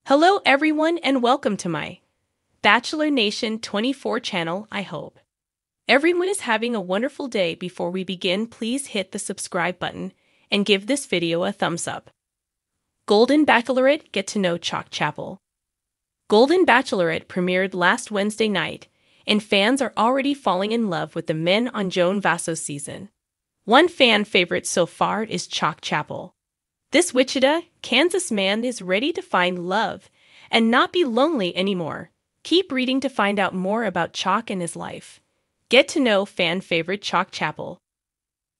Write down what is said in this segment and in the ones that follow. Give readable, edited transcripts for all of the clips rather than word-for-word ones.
Hello everyone and welcome to my Bachelor Nation 24 channel, I hope. Everyone is having a wonderful day. Before we begin, please hit the subscribe button and give this video a thumbs up. Golden Bachelorette Get to Know Chock Chapple. Golden Bachelorette premiered last Wednesday night, and fans are already falling in love with the men on Joan Vasso's season. One fan favorite so far is Chock Chapple. This Wichita, Kansas man is ready to find love and not be lonely anymore. Keep reading to find out more about Chock and his life. Get to know fan favorite Chock Chapple.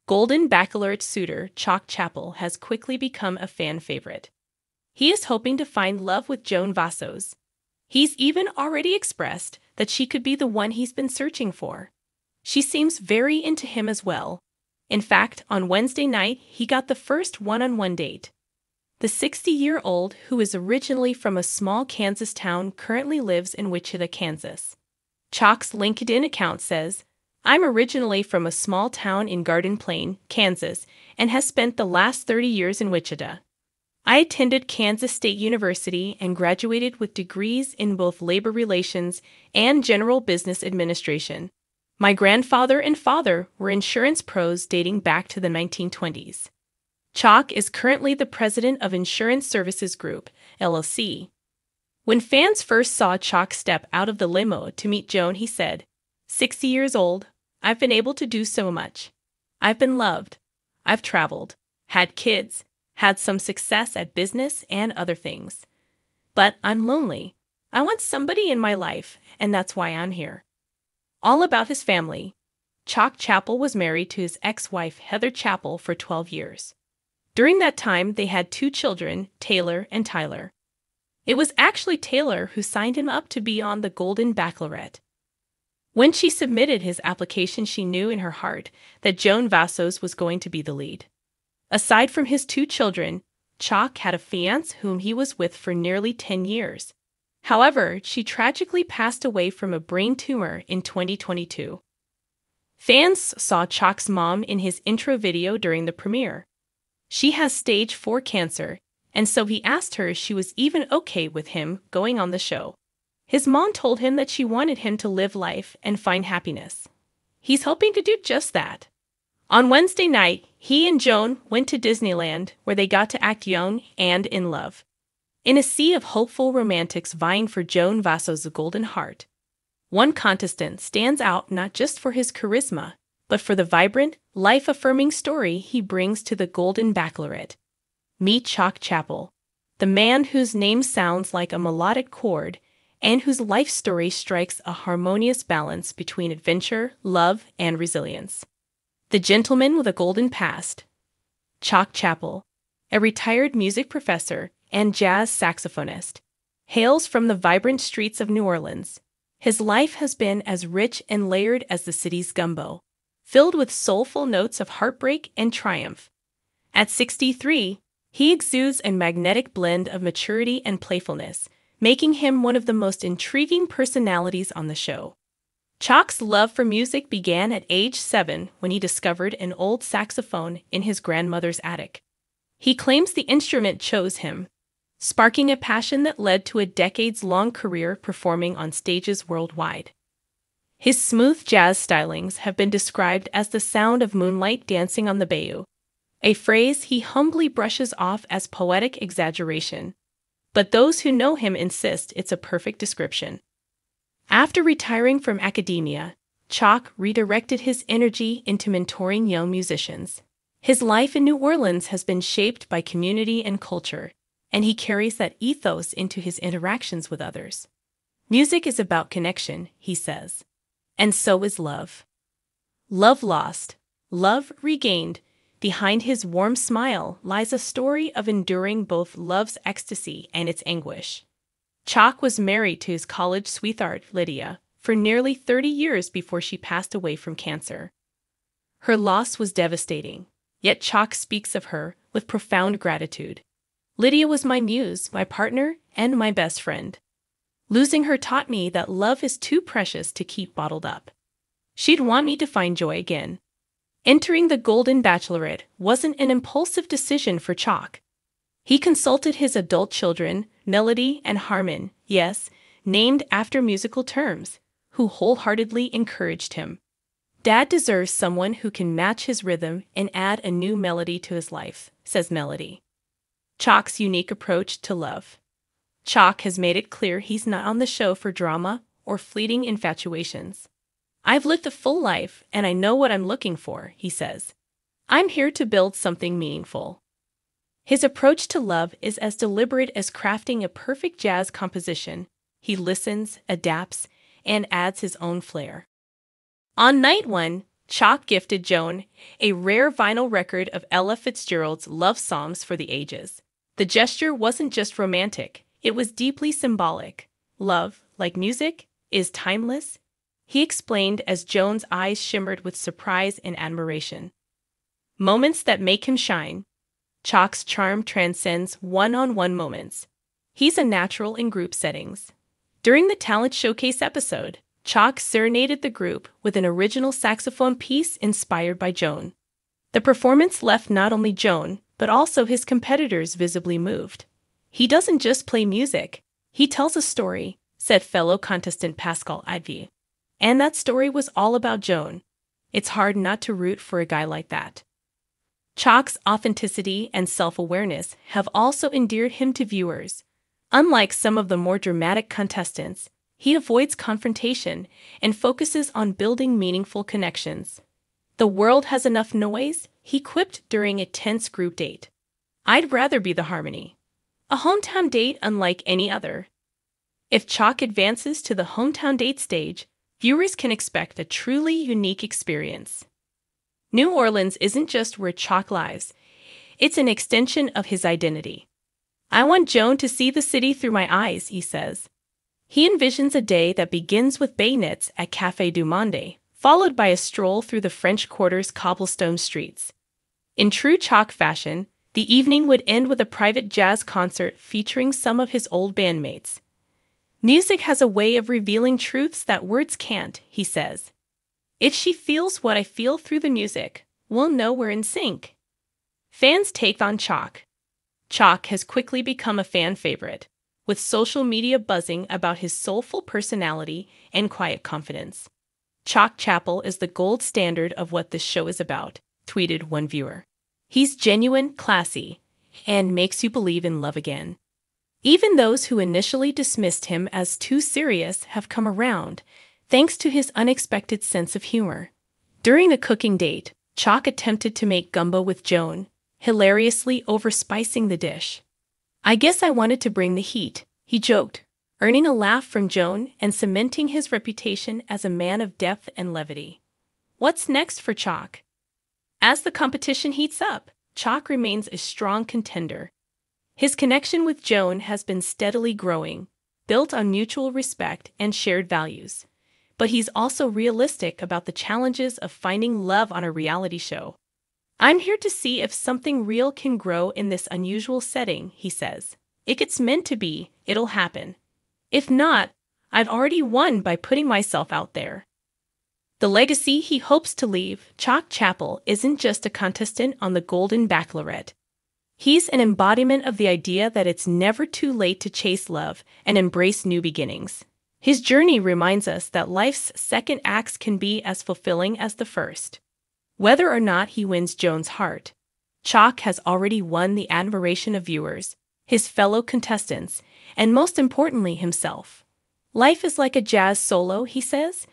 Golden Bachelorette suitor Chock Chapple has quickly become a fan favorite. He is hoping to find love with Joan Vassos. He's even already expressed that she could be the one he's been searching for. She seems very into him as well. In fact, on Wednesday night, he got the first one-on-one date. The 60-year-old, who is originally from a small Kansas town, currently lives in Wichita, Kansas. Chock's LinkedIn account says, "I'm originally from a small town in Garden Plain, Kansas, and has spent the last 30 years in Wichita. I attended Kansas State University and graduated with degrees in both labor relations and general business administration. My grandfather and father were insurance pros dating back to the 1920s. Chock is currently the president of Insurance Services Group, LLC. When fans first saw Chock step out of the limo to meet Joan, he said, 60 years old, I've been able to do so much. I've been loved. I've traveled, had kids, had some success at business and other things. But I'm lonely. I want somebody in my life, and that's why I'm here." All about his family. Chock Chapple was married to his ex-wife Heather Chapple for 12 years. During that time, they had 2 children, Taylor and Tyler. It was actually Taylor who signed him up to be on the Golden Bachelorette. When she submitted his application, she knew in her heart that Joan Vassos was going to be the lead. Aside from his 2 children, Chock had a fiancée whom he was with for nearly 10 years. However, she tragically passed away from a brain tumor in 2022. Fans saw Chock's mom in his intro video during the premiere. She has stage 4 cancer, and so he asked her if she was even okay with him going on the show. His mom told him that she wanted him to live life and find happiness. He's hoping to do just that. On Wednesday night, he and Joan went to Disneyland, where they got to act young and in love. In a sea of hopeful romantics vying for Joan Vassos' golden heart, one contestant stands out not just for his charisma, but for the vibrant, life-affirming story he brings to the Golden Bachelorette. Meet Chock Chapple, the man whose name sounds like a melodic chord and whose life story strikes a harmonious balance between adventure, love, and resilience. The gentleman with a golden past. Chock Chapple, a retired music professor and jazz saxophonist, hails from the vibrant streets of New Orleans. His life has been as rich and layered as the city's gumbo, filled with soulful notes of heartbreak and triumph. At 63, he exudes a magnetic blend of maturity and playfulness, making him one of the most intriguing personalities on the show. Chock's love for music began at age 7 when he discovered an old saxophone in his grandmother's attic. He claims the instrument chose him, sparking a passion that led to a decades-long career performing on stages worldwide. His smooth jazz stylings have been described as the sound of moonlight dancing on the bayou, a phrase he humbly brushes off as poetic exaggeration. But those who know him insist it's a perfect description. After retiring from academia, Chock redirected his energy into mentoring young musicians. His life in New Orleans has been shaped by community and culture, and he carries that ethos into his interactions with others. Music is about connection, he says. And so is love. Love lost, love regained. Behind his warm smile lies a story of enduring both love's ecstasy and its anguish. Chock was married to his college sweetheart, Lydia, for nearly 30 years before she passed away from cancer. Her loss was devastating, yet Chock speaks of her with profound gratitude. "Lydia was my muse, my partner, and my best friend. Losing her taught me that love is too precious to keep bottled up. She'd want me to find joy again." Entering the Golden Bachelorette wasn't an impulsive decision for Chock. He consulted his adult children, Melody and Harmon, yes, named after musical terms, who wholeheartedly encouraged him. Dad deserves someone who can match his rhythm and add a new melody to his life, says Melody. Chock's unique approach to love. Chock has made it clear he's not on the show for drama or fleeting infatuations. I've lived a full life and I know what I'm looking for, he says. I'm here to build something meaningful. His approach to love is as deliberate as crafting a perfect jazz composition. He listens, adapts, and adds his own flair. On night one, Chock gifted Joan a rare vinyl record of Ella Fitzgerald's love songs for the ages. The gesture wasn't just romantic, it was deeply symbolic. Love, like music, is timeless, he explained as Joan's eyes shimmered with surprise and admiration. Moments that make him shine. Chock's charm transcends one-on-one moments. He's a natural in group settings. During the talent showcase episode, Chock serenaded the group with an original saxophone piece inspired by Joan. The performance left not only Joan, but also his competitors visibly moved. He doesn't just play music, he tells a story, said fellow contestant Pascal Ivy. And that story was all about Joan. It's hard not to root for a guy like that. Chock's authenticity and self-awareness have also endeared him to viewers. Unlike some of the more dramatic contestants, he avoids confrontation and focuses on building meaningful connections. The world has enough noise, he quipped during a tense group date. I'd rather be the harmony. A hometown date unlike any other. If Chock advances to the hometown date stage, viewers can expect a truly unique experience. New Orleans isn't just where Chock lives, it's an extension of his identity. I want Joan to see the city through my eyes, he says. He envisions a day that begins with bayonets at Café du Monde, followed by a stroll through the French Quarter's cobblestone streets. In true Chock fashion, the evening would end with a private jazz concert featuring some of his old bandmates. Music has a way of revealing truths that words can't, he says. If she feels what I feel through the music, we'll know we're in sync. Fans take on Chock. Chock has quickly become a fan favorite, with social media buzzing about his soulful personality and quiet confidence. Chock Chapple is the gold standard of what this show is about, tweeted one viewer. He's genuine, classy, and makes you believe in love again. Even those who initially dismissed him as too serious have come around, thanks to his unexpected sense of humor. During the cooking date, Chock attempted to make gumbo with Joan, hilariously overspicing the dish. I guess I wanted to bring the heat, he joked, earning a laugh from Joan and cementing his reputation as a man of depth and levity. What's next for Chock? As the competition heats up, Chock remains a strong contender. His connection with Joan has been steadily growing, built on mutual respect and shared values. But he's also realistic about the challenges of finding love on a reality show. I'm here to see if something real can grow in this unusual setting, he says. If it's meant to be, it'll happen. If not, I've already won by putting myself out there. The legacy he hopes to leave, Chock Chapple isn't just a contestant on the Golden Bachelorette. He's an embodiment of the idea that it's never too late to chase love and embrace new beginnings. His journey reminds us that life's second acts can be as fulfilling as the first. Whether or not he wins Joan's heart, Chock has already won the admiration of viewers, his fellow contestants, and most importantly himself. Life is like a jazz solo, he says.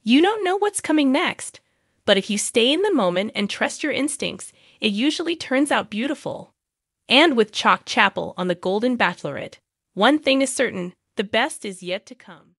You don't know what's coming next, but if you stay in the moment and trust your instincts, it usually turns out beautiful. And with Chock Chapple on the Golden Bachelorette, one thing is certain, the best is yet to come.